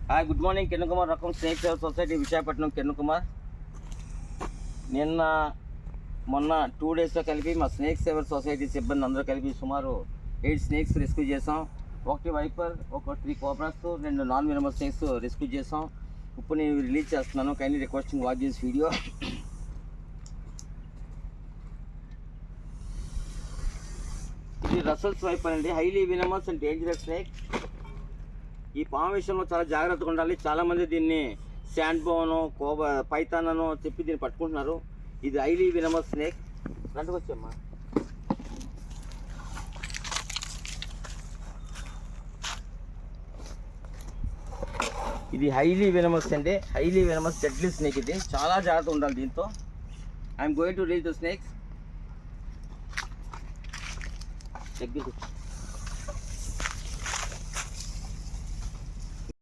Hi, good morning. Kiran Kumar, రకం snake saver society, Visakhapatnam. Kiran Kumar, మొన్న 2 డేస్లో కలిపి మా స్నేక్ సేవర్ సొసైటీ సిబ్బంది అందరూ కలిపి సుమారు 8 స్నేక్స్ రెస్క్యూ చేసాం. 1 viper, 3 cobras, 2 non venomous snakes rescue చేసాం. ఇప్పుడు నేను రిలీజ్ చేస్తున్నాను. Kindly requesting watch this video. ఇది రసల్స్ వైపర్ అండి, highly venomous and dangerous snake. ఈ పాము విషయంలో చాలా జాగ్రత్తగా ఉండాలి. చాలామంది దీన్ని శాండ్ బోనో, పైథాన్ అనో చెప్పి దీన్ని పట్టుకుంటున్నారు. ఇది హైలీ వెనమస్ స్నేక్. రండికి వచ్చామ్మా. ఇది హైలీ వెనమస్ అండి, హైలీ వెనమస్ డెడ్లీ స్నేక్. ఇది చాలా జాగ్రత్త ఉండాలి దీంతో. I'm going to release the snakes.